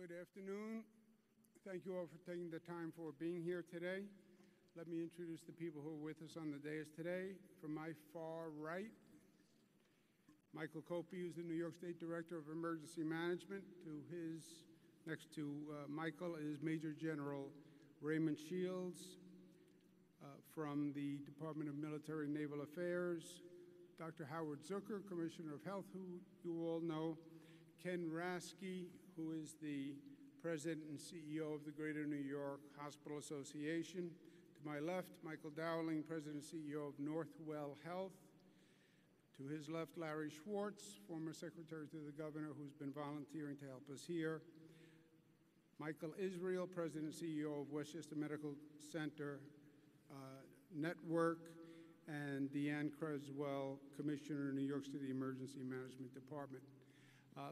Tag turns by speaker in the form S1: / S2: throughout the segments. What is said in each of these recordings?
S1: Good afternoon. Thank you all for taking the time for being here today. Let me introduce the people who are with us on the dais today. From my far right, Michael Copey, who's the New York State Director of Emergency Management. Next to Michael is Major General Raymond Shields from the Department of Military and Naval Affairs. Dr. Howard Zucker, Commissioner of Health, who you all know. Ken Rasky, who is the President and CEO of the Greater New York Hospital Association. To my left, Michael Dowling, President and CEO of Northwell Health. To his left, Larry Schwartz, former Secretary to the Governor, who's been volunteering to help us here. Michael Israel, President and CEO of Westchester Medical Center Network, and Deanne Creswell, Commissioner in New York City Emergency Management Department.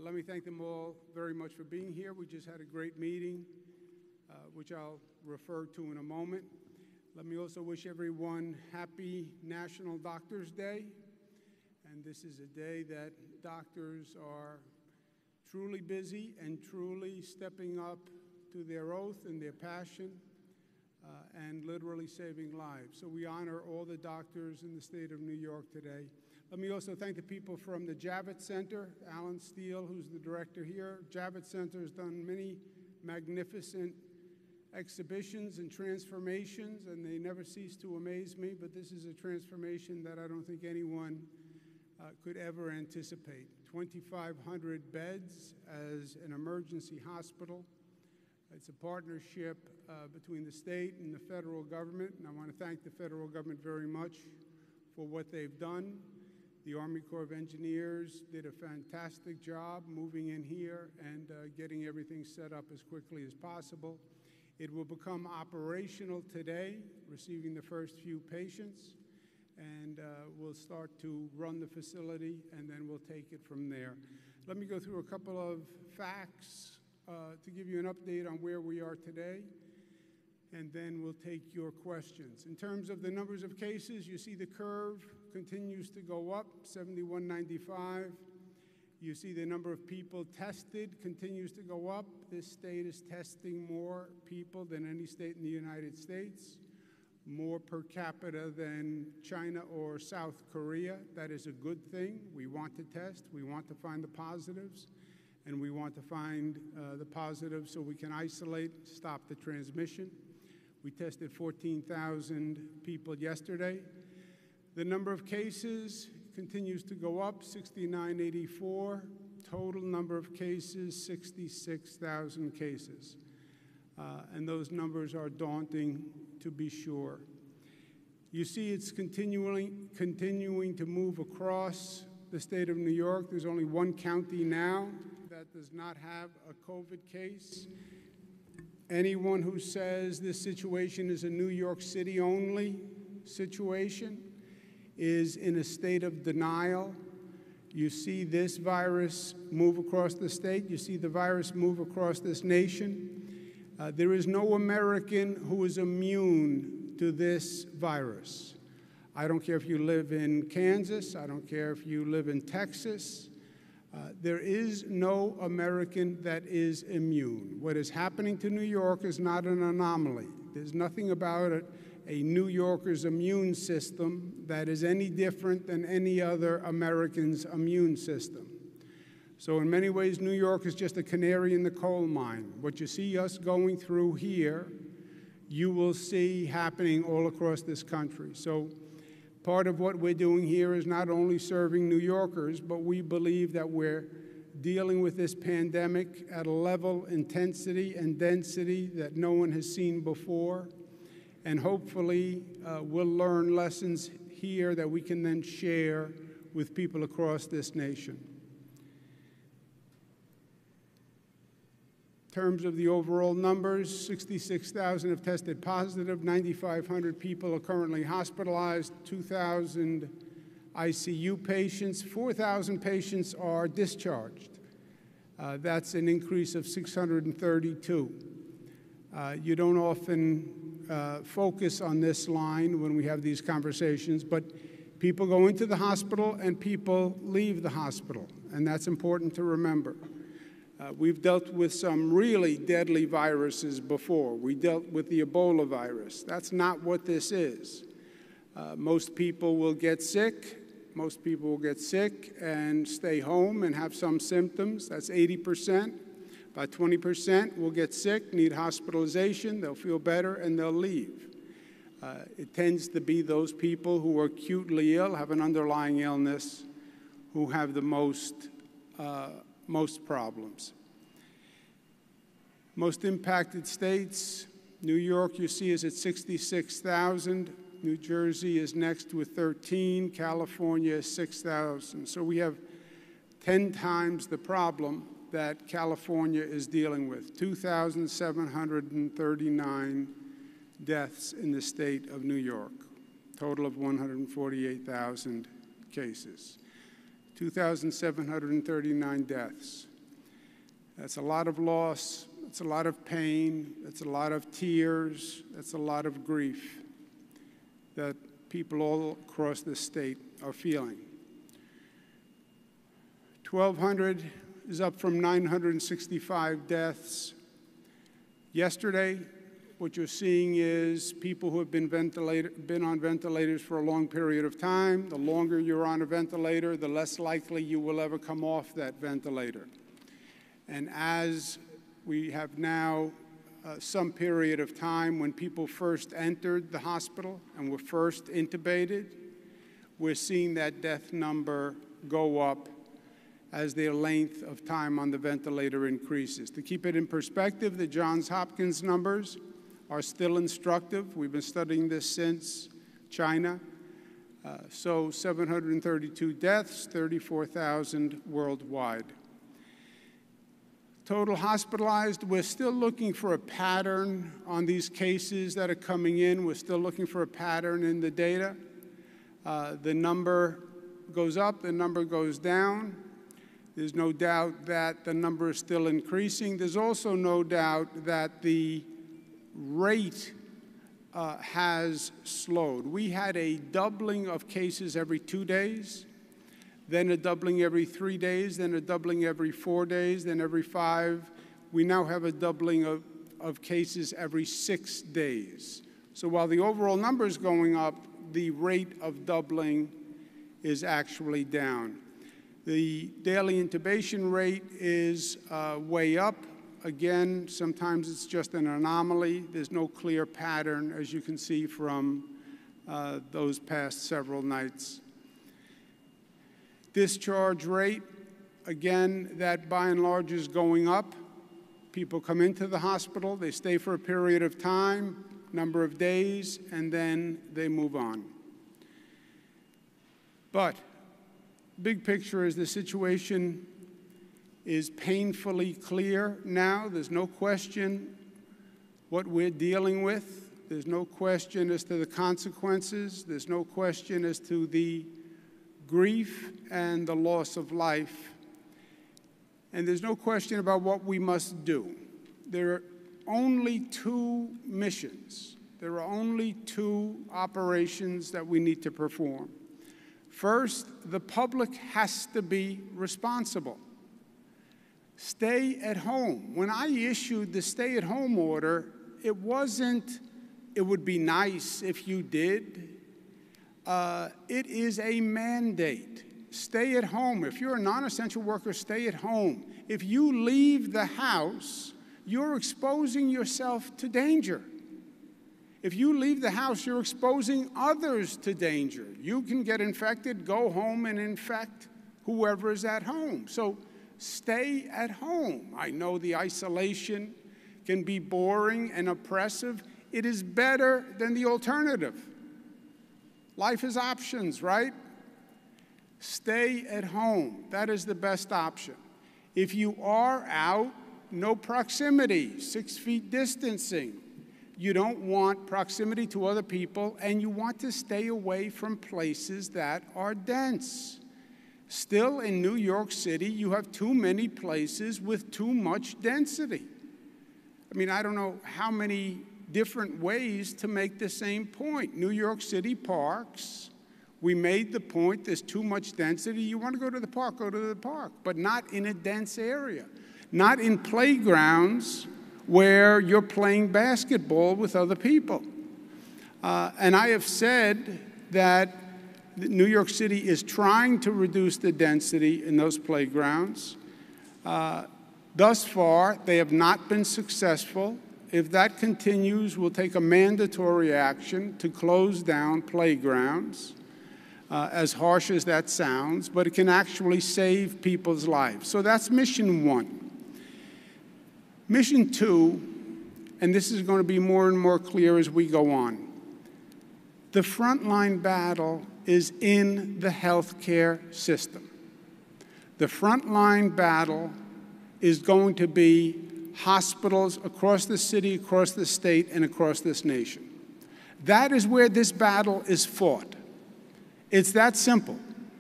S1: Let me thank them all very much for being here. We just had a great meeting, which I'll refer to in a moment. Let me also wish everyone happy National Doctors Day. And this is a day that doctors are truly busy and truly stepping up to their oath and their passion and literally saving lives. So we honor all the doctors in the state of New York today. Let me also thank the people from the Javits Center, Alan Steele, who's the director here. Javits Center has done many magnificent exhibitions and transformations, and they never cease to amaze me, but this is a transformation that I don't think anyone could ever anticipate. 2,500 beds as an emergency hospital. It's a partnership between the state and the federal government, and I want to thank the federal government very much for what they've done. The Army Corps of Engineers did a fantastic job moving in here and getting everything set up as quickly as possible. It will become operational today, receiving the first few patients, and we'll start to run the facility, and then we'll take it from there. Let me go through a couple of facts to give you an update on where we are today, and then we'll take your questions. In terms of the numbers of cases, you see the curve continues to go up, 7195. You see the number of people tested continues to go up. This state is testing more people than any state in the United States, more per capita than China or South Korea. That is a good thing. We want to test. We want to find the positives, and we want to find the positives so we can isolate, stop the transmission. We tested 14,000 people yesterday. The number of cases continues to go up, 6,984. Total number of cases, 66,000 cases. And those numbers are daunting, to be sure. You see it's continuing to move across the state of New York. There's only one county now that does not have a COVID case. Anyone who says this situation is a New York City only situation is in a state of denial. You see this virus move across the state. You see the virus move across this nation. There is no American who is immune to this virus. I don't care if you live in Kansas. I don't care if you live in Texas. There is no American that is immune. What is happening to New York is not an anomaly. There's nothing about it, a New Yorker's immune system that is any different than any other American's immune system. So in many ways, New York is just a canary in the coal mine. What you see us going through here, you will see happening all across this country. So part of what we're doing here is not only serving New Yorkers, but we believe that we're dealing with this pandemic at a level, intensity, and density that no one has seen before. And hopefully, we'll learn lessons here that we can then share with people across this nation. In terms of the overall numbers, 66,000 have tested positive, 9,500 people are currently hospitalized, 2,000 ICU patients, 4,000 patients are discharged. That's an increase of 632. You don't often focus on this line when we have these conversations, but people go into the hospital and people leave the hospital, and that's important to remember. We've dealt with some really deadly viruses before. We dealt with the Ebola virus. That's not what this is. Most people will get sick. Most people will get sick and stay home and have some symptoms. That's 80%. About 20% will get sick, need hospitalization, they'll feel better, and they'll leave. It tends to be those people who are acutely ill, have an underlying illness, who have the most problems. Most impacted states, New York, you see, is at 66,000. New Jersey is next with 13. California is 6,000. So we have 10 times the problem that California is dealing with. 2,739 deaths in the state of New York, total of 148,000 cases. 2,739 deaths. That's a lot of loss, that's a lot of pain, that's a lot of tears, that's a lot of grief that people all across the state are feeling. 1,200 is up from 965 deaths. Yesterday, what you're seeing is people who have been on ventilators for a long period of time. The longer you're on a ventilator, the less likely you will ever come off that ventilator. And as we have now some period of time when people first entered the hospital and were first intubated, we're seeing that death number go up as the length of time on the ventilator increases. To keep it in perspective, the Johns Hopkins numbers are still instructive. We've been studying this since China. So 732 deaths, 34,000 worldwide. Total hospitalized, we're still looking for a pattern on these cases that are coming in. We're still looking for a pattern in the data. The number goes up, the number goes down. There's no doubt that the number is still increasing. There's also no doubt that the rate has slowed. We had a doubling of cases every 2 days, then a doubling every 3 days, then a doubling every 4 days, then every 5. We now have a doubling of cases every 6 days. So while the overall number is going up, the rate of doubling is actually down. The daily intubation rate is way up. Again, sometimes it's just an anomaly. There's no clear pattern, as you can see from those past several nights. Discharge rate, again, that by and large is going up. People come into the hospital, they stay for a period of time, number of days, and then they move on. But big picture is the situation is painfully clear now. There's no question what we're dealing with. There's no question as to the consequences. There's no question as to the grief and the loss of life. And there's no question about what we must do. There are only 2 missions. There are only 2 operations that we need to perform. First, the public has to be responsible. Stay at home. When I issued the stay-at-home order, it wasn't, it would be nice if you did. It is a mandate. Stay at home. If you're a non-essential worker, stay at home. If you leave the house, you're exposing yourself to danger. If you leave the house, you're exposing others to danger. You can get infected, go home and infect whoever is at home. So stay at home. I know the isolation can be boring and oppressive. It is better than the alternative. Life is options, right? Stay at home. That is the best option. If you are out, no proximity, 6 feet distancing. You don't want proximity to other people, and you want to stay away from places that are dense. Still, in New York City, you have too many places with too much density. I mean, I don't know how many different ways to make the same point. New York City parks, we made the point there's too much density. You want to go to the park, but not in a dense area. not in playgrounds where you're playing basketball with other people. And I have said that New York City is trying to reduce the density in those playgrounds. Thus far, they have not been successful. If that continues, we'll take a mandatory action to close down playgrounds, as harsh as that sounds, but it can actually save people's lives. So that's mission one. Mission two, and this is going to be more and more clear as we go on. The frontline battle is in the healthcare system. The frontline battle is going to be hospitals across the city, across the state, and across this nation. That is where this battle is fought. It's that simple.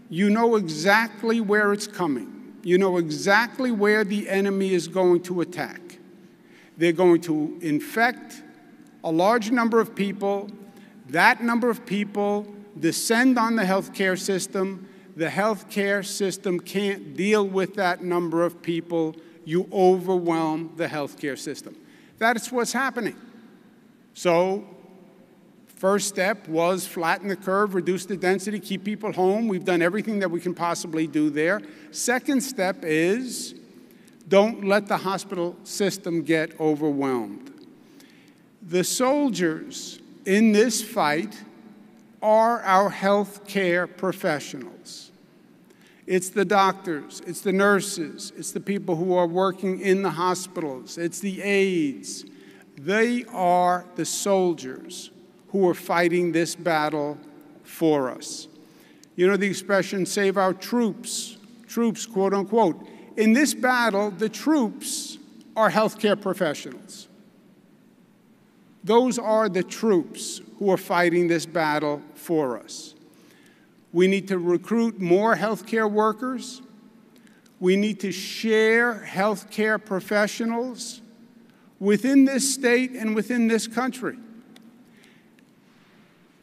S1: You know exactly where it's coming. You know exactly where the enemy is going to attack. They're going to infect a large number of people. That number of people descend on the healthcare system. The healthcare system can't deal with that number of people. You overwhelm the healthcare system. That's what's happening. So, first step was flatten the curve, reduce the density, keep people home. We've done everything that we can possibly do there. Second step is don't let the hospital system get overwhelmed. The soldiers in this fight are our healthcare professionals. It's the doctors, it's the nurses, it's the people who are working in the hospitals, it's the aides. They are the soldiers who are fighting this battle for us. You know the expression, save our troops, quote unquote. In this battle, the troops are healthcare professionals. Those are the troops who are fighting this battle for us. We need to recruit more healthcare workers. We need to share healthcare professionals within this state and within this country.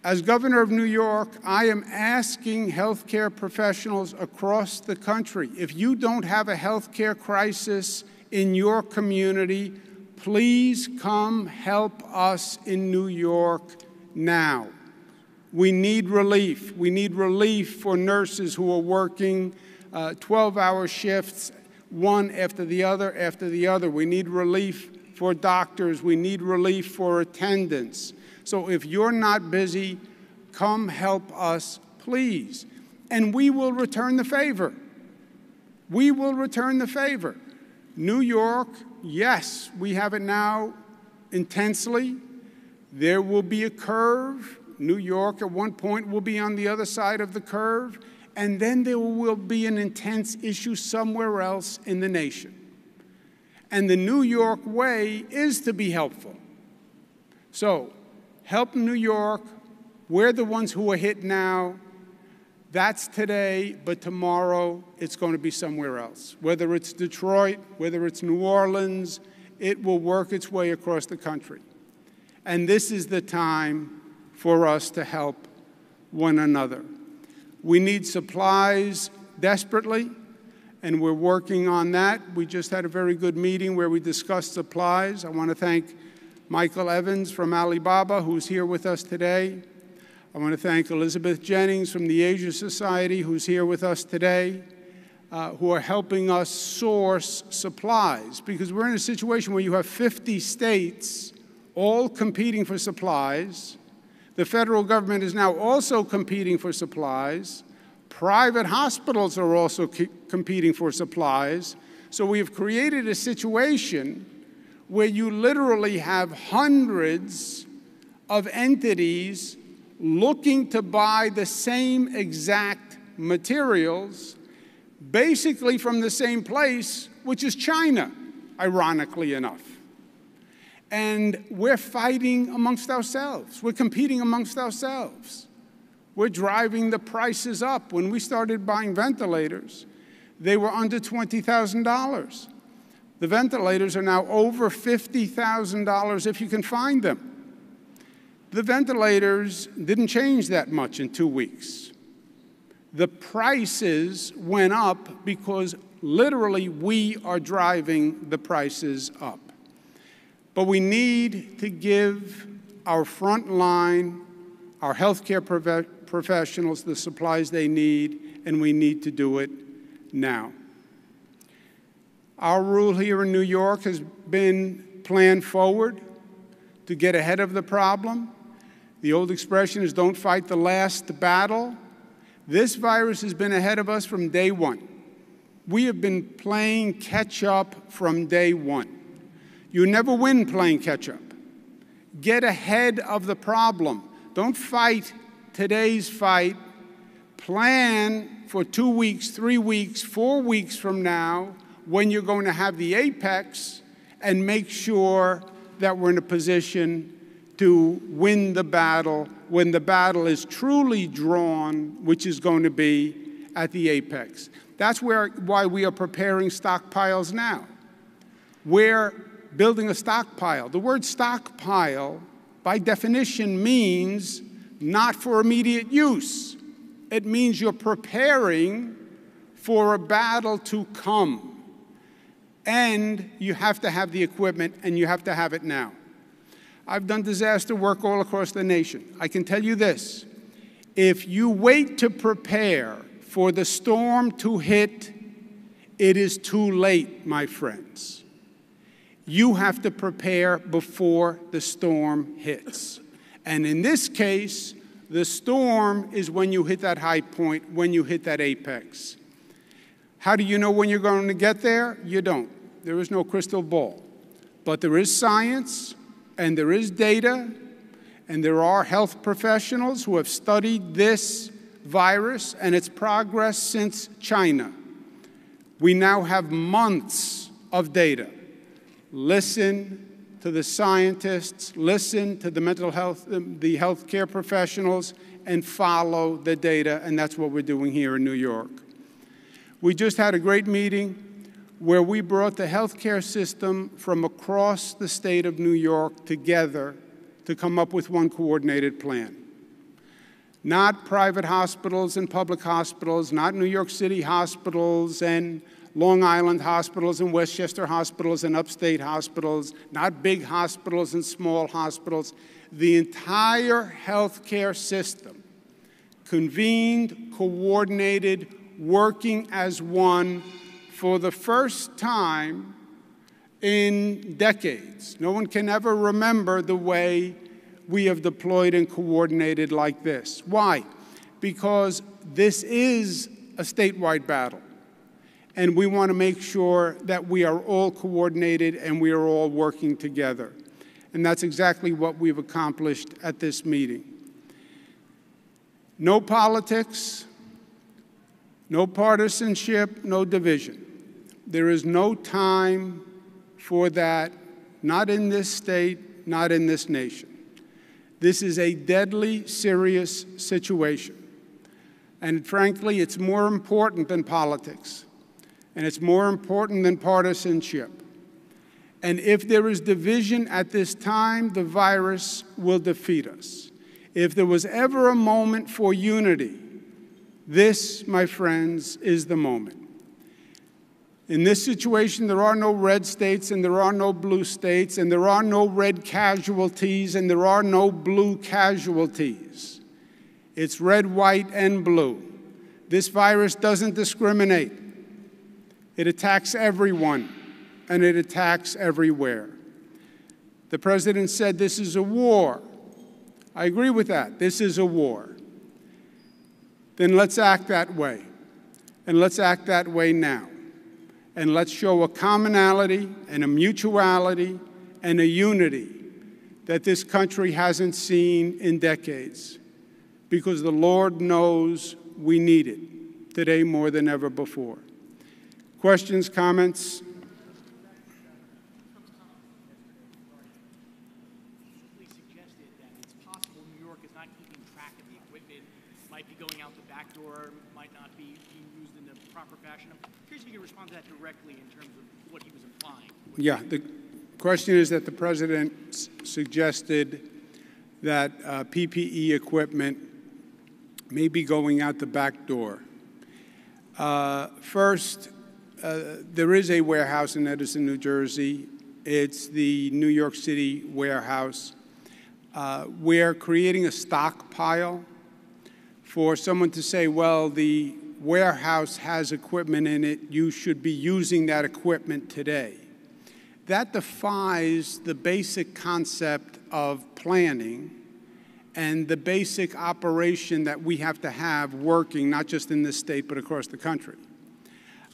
S1: As governor of New York, I am asking healthcare professionals across the country, if you don't have a healthcare crisis in your community, please come help us in New York now. We need relief. We need relief for nurses who are working 12-hour shifts, one after the other after the other. We need relief for doctors. We need relief for attendants. So if you're not busy, come help us, please. And we will return the favor. We will return the favor. New York, yes, we have it now intensely. There will be a curve. New York at one point will be on the other side of the curve, and then there will be an intense issue somewhere else in the nation. And the New York way is to be helpful. So, help New York. We're the ones who are hit now. That's today, but tomorrow it's going to be somewhere else. Whether it's Detroit, whether it's New Orleans, it will work its way across the country. And this is the time for us to help one another. We need supplies desperately, and we're working on that. We just had a very good meeting where we discussed supplies. I want to thank Michael Evans from Alibaba, who's here with us today. I want to thank Elizabeth Jennings from the Asia Society, who's here with us today, who are helping us source supplies, because we're in a situation where you have 50 states all competing for supplies. The federal government is now also competing for supplies. Private hospitals are also competing for supplies. So we have created a situation where you literally have hundreds of entities looking to buy the same exact materials, basically from the same place, which is China, ironically enough. And we're fighting amongst ourselves. We're competing amongst ourselves. We're driving the prices up. When we started buying ventilators, they were under $20,000. The ventilators are now over $50,000 if you can find them. The ventilators didn't change that much in 2 weeks. The prices went up because Literally, we are driving the prices up. But we need to give our front line, our healthcare professionals, the supplies they need, and we need to do it now. Our rule here in New York has been plan forward to get ahead of the problem. The old expression is don't fight the last battle. This virus has been ahead of us from day one. We have been playing catch up from day one. You never win playing catch up. Get ahead of the problem. Don't fight today's fight. Plan for 2 weeks, 3 weeks, 4 weeks from now when you're going to have the apex, and make sure that we're in a position to win the battle when the battle is truly drawn, which is going to be at the apex. That's why we are preparing stockpiles now. We're building a stockpile. The word stockpile, by definition, means not for immediate use. It means you're preparing for a battle to come. And you have to have the equipment, and you have to have it now. I've done disaster work all across the nation. I can tell you this. If you wait to prepare for the storm to hit, it is too late, my friends. You have to prepare before the storm hits. And in this case, the storm is when you hit that high point, when you hit that apex. How do you know when you're going to get there? You don't. There is no crystal ball. But there is science, and there is data, and there are health professionals who have studied this virus and its progress since China. We now have months of data. Listen to the scientists, listen to the mental health, the healthcare professionals, and follow the data, and that's what we're doing here in New York. We just had a great meeting where we brought the healthcare system from across the state of New York together to come up with one coordinated plan. Not private hospitals and public hospitals, not New York City hospitals and Long Island hospitals and Westchester hospitals and upstate hospitals, not big hospitals and small hospitals. The entire healthcare system, convened, coordinated, working as one for the first time in decades. No one can ever remember the way we have deployed and coordinated like this. Why? Because this is a statewide battle. And we want to make sure that we are all coordinated and we are all working together. And that's exactly what we've accomplished at this meeting. No politics, no partisanship, no division. There is no time for that, not in this state, not in this nation. This is a deadly, serious situation. And frankly, it's more important than politics. And it's more important than partisanship. And if there is division at this time, the virus will defeat us. If there was ever a moment for unity, this, my friends, is the moment. In this situation, there are no red states and there are no blue states and there are no red casualties and there are no blue casualties. It's red, white, and blue. This virus doesn't discriminate. It attacks everyone and it attacks everywhere. The president said this is a war. I agree with that. This is a war. Then let's act that way. And let's act that way now. And let's show a commonality and a mutuality and a unity that this country hasn't seen in decades. Because the Lord knows we need it today more than ever before. Questions, comments?
S2: Might be going out the back door, might not be being used in the proper fashion. I'm curious if you can respond to that directly in terms of what he was implying.
S1: Yeah, the question is that the president suggested that PPE equipment may be going out the back door. First, there is a warehouse in Edison, New Jersey. It's the New York City warehouse. We're creating a stockpile for someone to say, well, the warehouse has equipment in it, you should be using that equipment today. That defies the basic concept of planning and the basic operation that we have to have working, not just in this state, but across the country.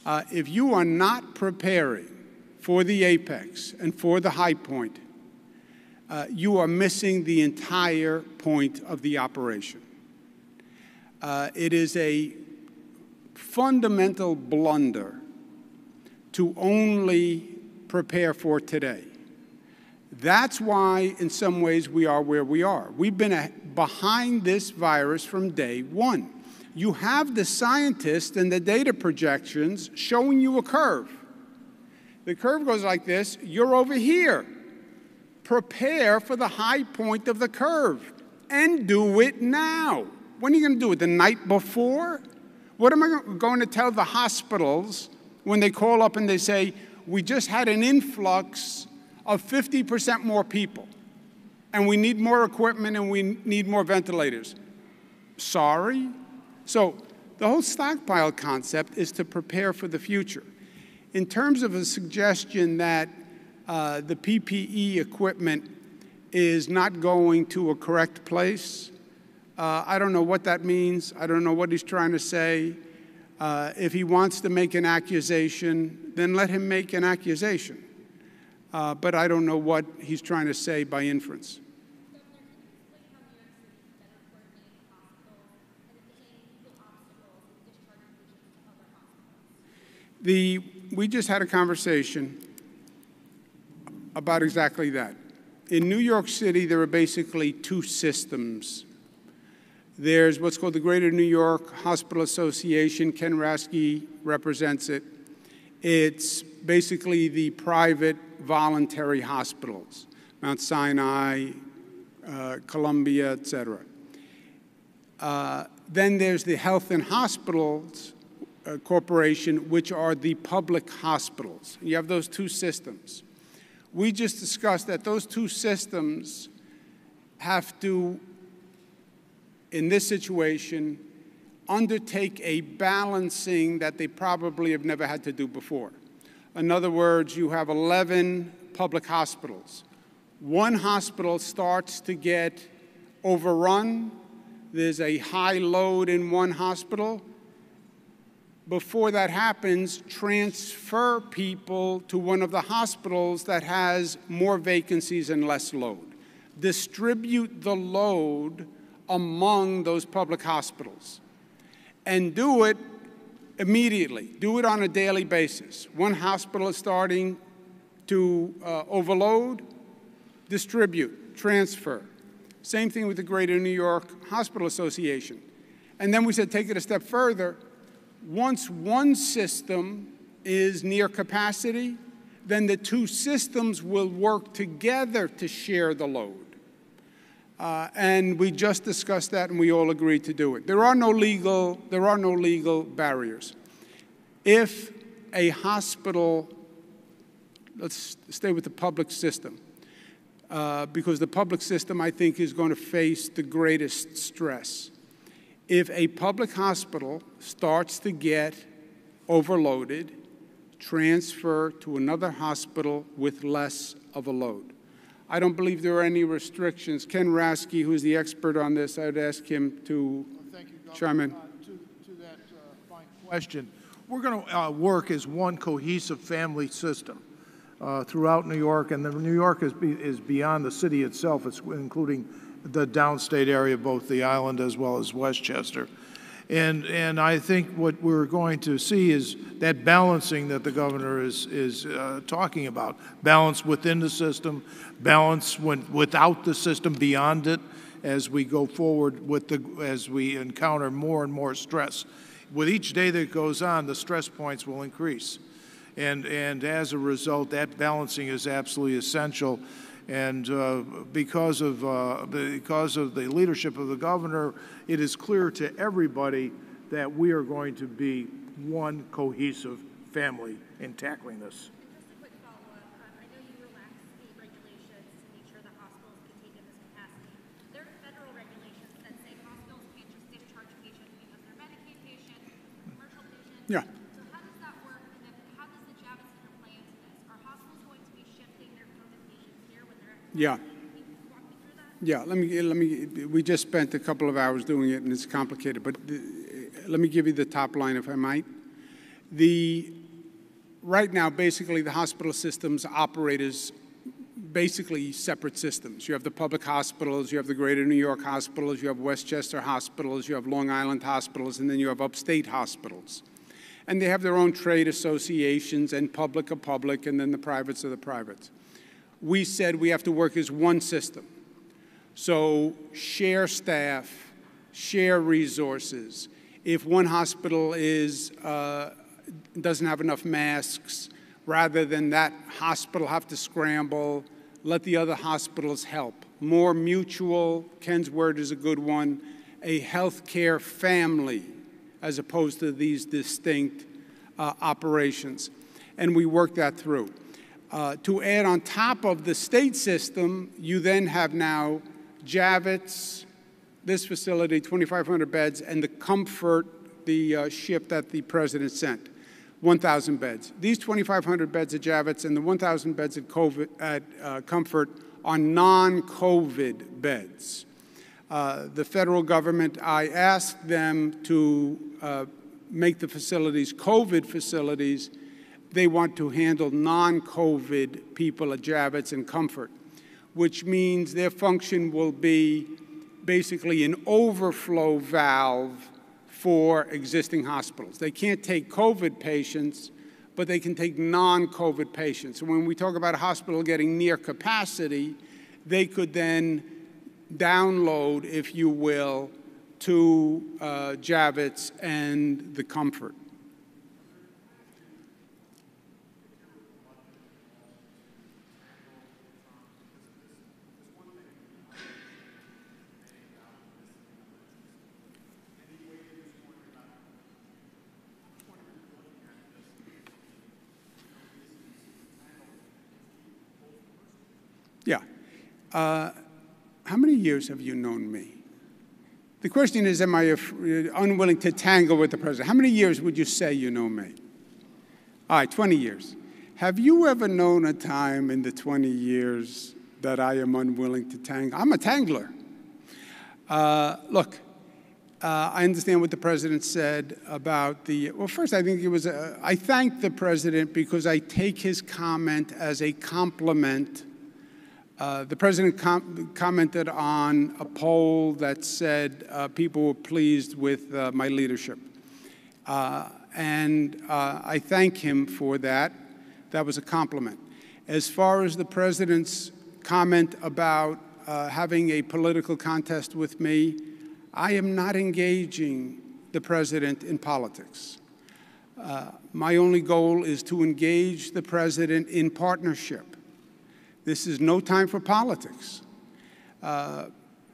S1: If you are not preparing for the apex and for the high point, you are missing the entire point of the operation. It is a fundamental blunder to only prepare for today. That's why, in some ways, we are where we are. We've been behind this virus from day one. You have the scientists and the data projections showing you a curve. The curve goes like this. You're over here. Prepare for the high point of the curve and do it now. When are you going to do it? The night before? What am I going to tell the hospitals when they call up and they say, we just had an influx of 50% more people, and we need more equipment and we need more ventilators? Sorry? So the whole stockpile concept is to prepare for the future. In terms of a suggestion that the PPE equipment is not going to a correct place, I don't know what that means. I don't know what he's trying to say. If he wants to make an accusation, then let him make an accusation. But I don't know what he's trying to say by inference. We just had a conversation about exactly that. In New York City, there are basically two systems. There's what's called the Greater New York Hospital Association. Ken Rasky represents it. It's basically the private voluntary hospitals, Mount Sinai, Columbia, et cetera. Then there's the Health and Hospitals Corporation, which are the public hospitals. You have those two systems. We just discussed that those two systems have to, in this situation, undertake a balancing that they probably have never had to do before. In other words, you have 11 public hospitals. One hospital starts to get overrun. There's a high load in one hospital. Before that happens, transfer people to one of the hospitals that has more vacancies and less load. Distribute the load among those public hospitals. And do it immediately. Do it on a daily basis. One hospital is starting to overload, distribute, transfer. Same thing with the Greater New York Hospital Association. And then we said, take it a step further. Once one system is near capacity, then the two systems will work together to share the load. And we just discussed that, and we all agreed to do it. There are no legal barriers. If a hospital, let's stay with the public system, because the public system, I think, is going to face the greatest stress. If a public hospital starts to get overloaded, transfer to another hospital with less of a load. I don't believe there are any restrictions. Ken Rasky, who's the expert on this, I would ask him to chime in.
S3: To that fine question, we're going to work as one cohesive family system throughout New York, and New York is beyond the city itself. It's including the downstate area, both the island as well as Westchester. And I think what we're going to see is that balancing that the governor is talking about. Balance within the system, balance without the system, beyond it, as we go forward as we encounter more and more stress. With each day that goes on, the stress points will increase. And as a result, that balancing is absolutely essential. And because of the leadership of the governor, it is clear to everybody that we are going to be one cohesive family in tackling this.
S4: Just a quick follow-up. I know you relaxed state regulations to make sure that hospitals can take in this capacity. There are federal regulations that say hospitals can't just discharge patients because they're Medicaid patients, commercial patients.
S1: Yeah.
S4: So how does that work? And then how does the Javits Center play into this? Are hospitals going to be shifting their COVID patients here when they're at
S1: Yeah.
S4: Can you walk me through that?
S1: Yeah, we just spent a couple of hours doing it, and it's complicated, but let me give you the top line, if I might. Right now, basically, the hospital systems operate as basically separate systems. You have the public hospitals, you have the Greater New York hospitals, you have Westchester hospitals, you have Long Island hospitals, and then you have upstate hospitals. And they have their own trade associations, and public are public, and then the privates are the privates. We said we have to work as one system. So share staff, share resources. If one hospital doesn't have enough masks, rather than that hospital have to scramble, let the other hospitals help. More mutual, Ken's word is a good one, a healthcare family, as opposed to these distinct operations. And we work that through. To add on top of the state system, you then have now Javits, this facility, 2,500 beds, and the Comfort, the ship that the president sent, 1,000 beds. These 2,500 beds at Javits and the 1,000 beds at Comfort are non-COVID beds. The federal government, I asked them to make the facilities COVID facilities. They want to handle non-COVID people at Javits and Comfort, which means their function will be basically an overflow valve for existing hospitals. They can't take COVID patients, but they can take non-COVID patients. So when we talk about a hospital getting near capacity, they could then download, if you will, to Javits and the Comfort. Yeah. How many years have you known me? The question is, am I unwilling to tangle with the president? How many years would you say you know me? All right, 20 years. Have you ever known a time in the 20 years that I am unwilling to tangle? I'm a tangler. Look, I understand what the president said about well, first, I think it was, I thank the president because I take his comment as a compliment. The president commented on a poll that said people were pleased with my leadership. And I thank him for that. That was a compliment. As far as the president's comment about having a political contest with me, I am not engaging the president in politics. My only goal is to engage the president in partnership. This is no time for politics.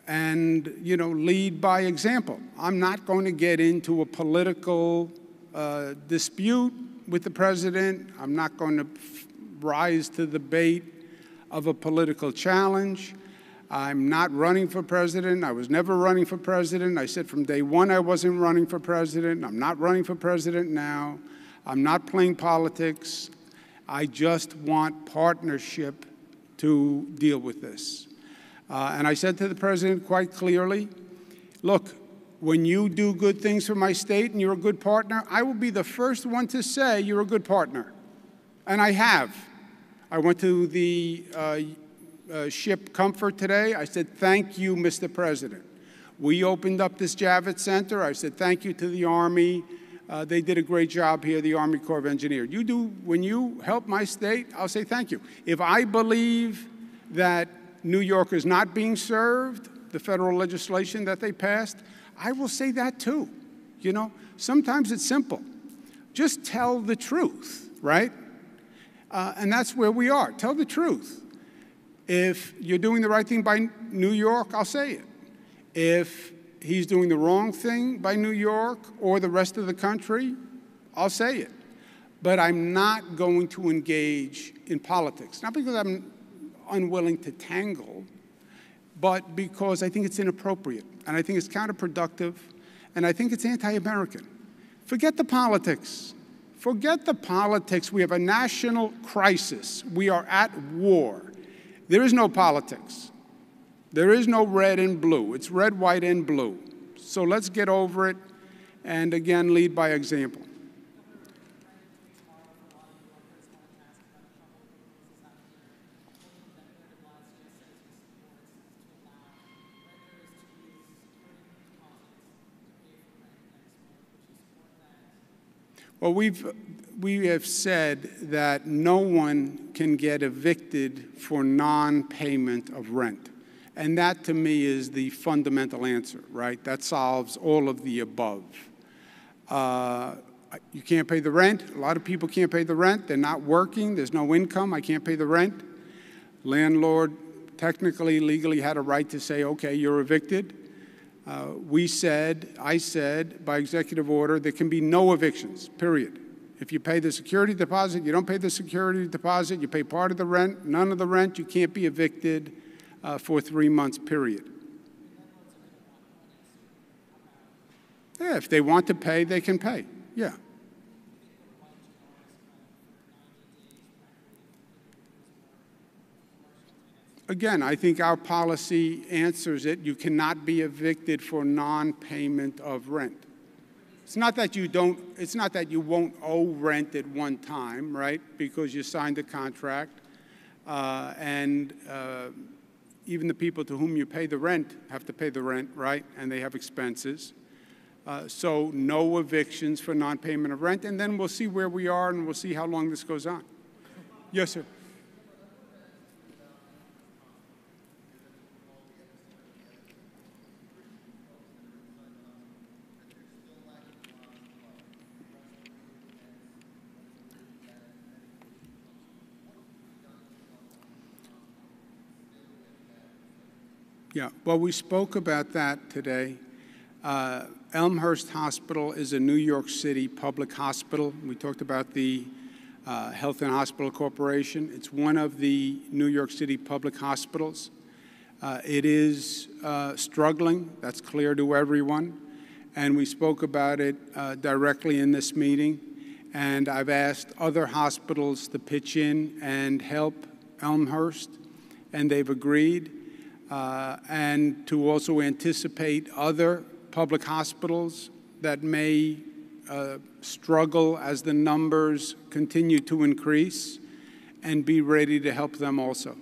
S1: And, you know, lead by example. I'm not going to get into a political dispute with the president. I'm not going to rise to the bait of a political challenge. I'm not running for president. I was never running for president. I said from day one I wasn't running for president. I'm not running for president now. I'm not playing politics. I just want partnership to deal with this. And I said to the president quite clearly, look, when you do good things for my state and you're a good partner, I will be the first one to say you're a good partner. And I have. I went to the ship Comfort today. I said, thank you, Mr. President. We opened up this Javits Center. I said, thank you to the Army. They did a great job here, the Army Corps of Engineers. When you help my state, I'll say thank you. If I believe that New York is not being served, the federal legislation that they passed, I will say that too. You know, sometimes it's simple. Just tell the truth, right? And that's where we are. Tell the truth. If you're doing the right thing by New York, I'll say it. If he's doing the wrong thing by New York or the rest of the country, I'll say it. but I'm not going to engage in politics. Not because I'm unwilling to tangle, but because I think it's inappropriate, and I think it's counterproductive, and I think it's anti-American. Forget the politics. Forget the politics. We have a national crisis. We are at war. There is no politics. There is no red and blue. It's red, white, and blue. So let's get over it and, again, lead by example. Well, we have said that no one can get evicted for non-payment of rent. And that, to me, is the fundamental answer, right? That solves all of the above. You can't pay the rent. A lot of people can't pay the rent. They're not working. There's no income. I can't pay the rent. Landlord technically, legally had a right to say, okay, you're evicted. I said, by executive order, there can be no evictions, period. If you pay the security deposit, you don't pay the security deposit, you pay part of the rent, none of the rent, you can't be evicted for 3 months, period. Yeah, if they want to pay, they can pay, yeah. Again, I think our policy answers it. You cannot be evicted for non-payment of rent. It's not that you won't owe rent at one time, right? Because you signed a contract, and even the people to whom you pay the rent have to pay the rent, right? And they have expenses. So no evictions for non-payment of rent, and then we'll see where we are, and we'll see how long this goes on. Yes, sir. Yeah, well, we spoke about that today. Elmhurst Hospital is a New York City public hospital. We talked about the Health and Hospital Corporation. It's one of the New York City public hospitals. It is struggling. That's clear to everyone. And we spoke about it directly in this meeting. And I've asked other hospitals to pitch in and help Elmhurst, and they've agreed. And to also anticipate other public hospitals that may struggle as the numbers continue to increase, and be ready to help them also.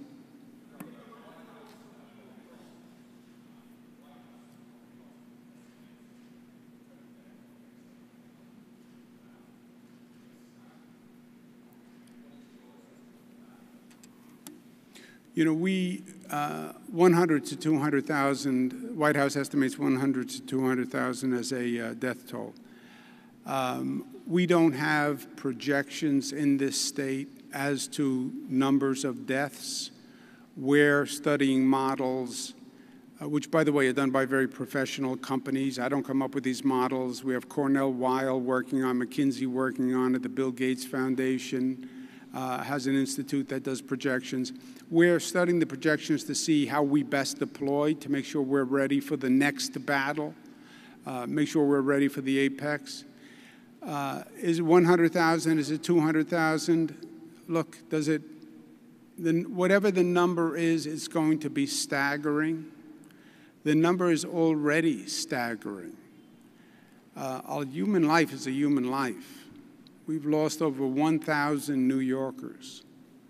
S1: You know, 100 to 200,000, White House estimates 100 to 200,000 as a death toll. We don't have projections in this state as to numbers of deaths. We're studying models, which, by the way, are done by very professional companies. I don't come up with these models. We have Cornell Weil working on, McKinsey working on it, the Bill Gates Foundation has an institute that does projections. We're studying the projections to see how we best deploy to make sure we're ready for the next battle, make sure we're ready for the apex. Is it 100,000? Is it 200,000? Look, whatever the number is, it's going to be staggering. The number is already staggering. A human life is a human life. We've lost over 1,000 New Yorkers.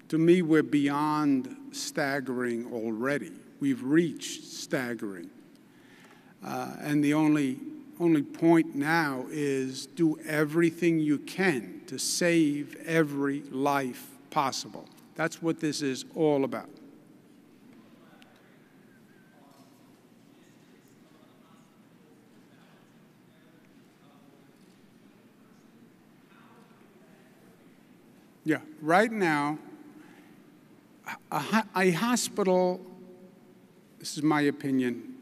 S1: To me, we're beyond staggering already. We've reached staggering. And the only point now is do everything you can to save every life possible. That's what this is all about. Yeah, right now, a hospital, this is my opinion,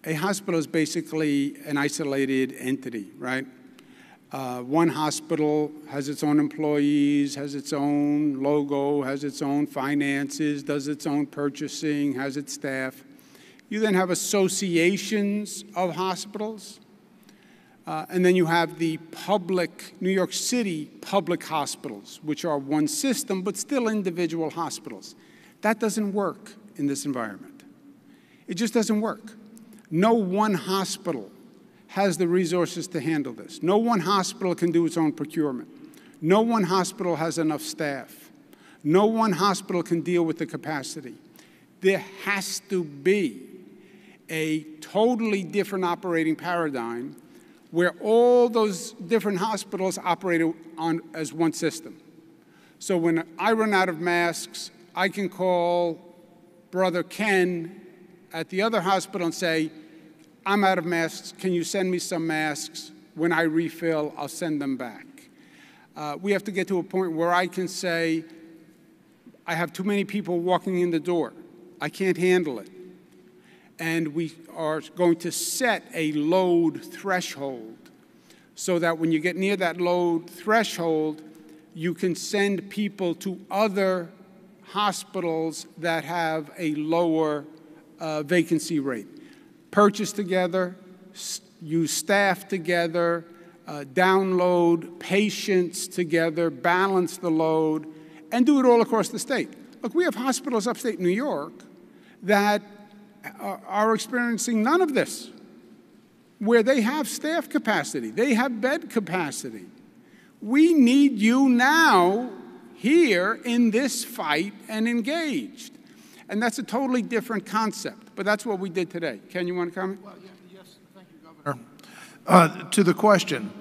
S1: a hospital is basically an isolated entity, right? One hospital has its own employees, has its own logo, has its own finances, does its own purchasing, has its staff. You then have associations of hospitals. And then you have the public, New York City public hospitals, which are one system, but still individual hospitals. That doesn't work in this environment. It just doesn't work. No one hospital has the resources to handle this. No one hospital can do its own procurement. No one hospital has enough staff. No one hospital can deal with the capacity. There has to be a totally different operating paradigm where all those different hospitals operate as one system. So when I run out of masks, I can call Brother Ken at the other hospital and say, I'm out of masks, can you send me some masks? When I refill, I'll send them back. We have to get to a point where I can say, I have too many people walking in the door. I can't handle it. And we are going to set a load threshold so that when you get near that load threshold, you can send people to other hospitals that have a lower vacancy rate. Purchase together, use staff together, download patients together, balance the load, and do it all across the state. Look, we have hospitals upstate New York that are experiencing none of this, where they have staff capacity, they have bed capacity. We need you now here in this fight and engaged. And that's a totally different concept, but that's what we did today. Ken, you want to comment?
S3: Well, yes, thank you, Governor. To the question,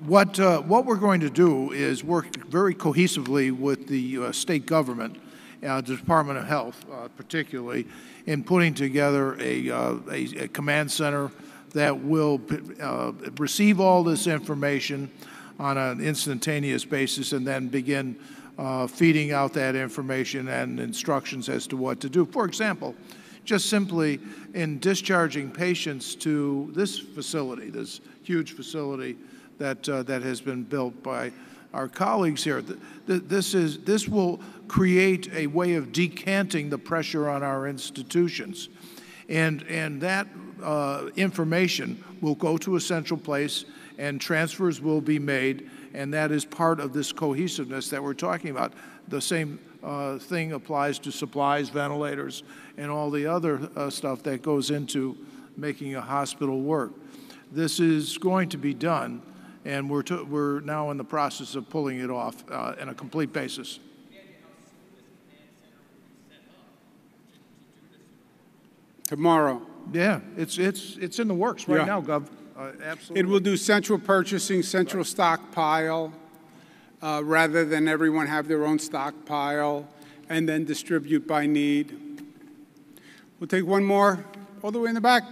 S3: what we're going to do is work very cohesively with the state government, the Department of Health particularly, in putting together a command center that will receive all this information on an instantaneous basis and then begin feeding out that information and instructions as to what to do. For example, just simply in discharging patients to this facility, this huge facility that has been built by our colleagues here, this will create a way of decanting the pressure on our institutions. And that information will go to a central place and transfers will be made, and that is part of this cohesiveness that we're talking about. The same thing applies to supplies, ventilators, and all the other stuff that goes into making a hospital work. This is going to be done, and we're now in the process of pulling it off on a complete basis.
S1: Tomorrow.
S3: Yeah, it's in the works right now, Gov. Absolutely.
S1: It will do central purchasing, central stockpile, rather than everyone have their own stockpile, and then distribute by need. We'll take one more, all the way in the back.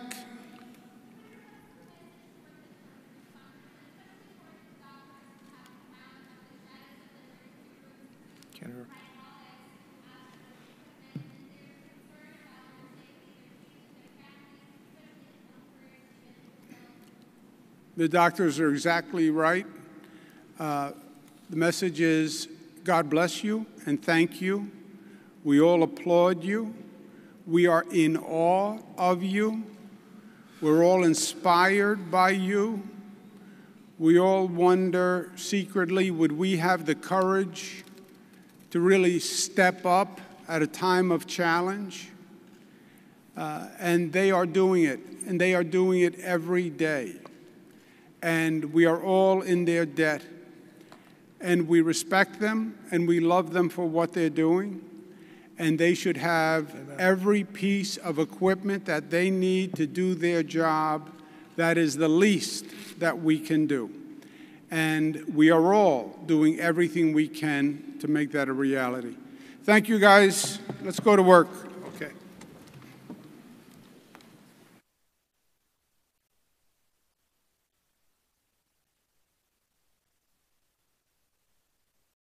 S1: The doctors are exactly right. The message is, God bless you and thank you. We all applaud you. We are in awe of you. We're all inspired by you. We all wonder secretly, would we have the courage to really step up at a time of challenge? And they are doing it, and they are doing it every day. And we are all in their debt. And we respect them, and we love them for what they're doing. And they should have every piece of equipment that they need to do their job. That is the least that we can do. And we are all doing everything we can to make that a reality. Thank you, guys. Let's go to work.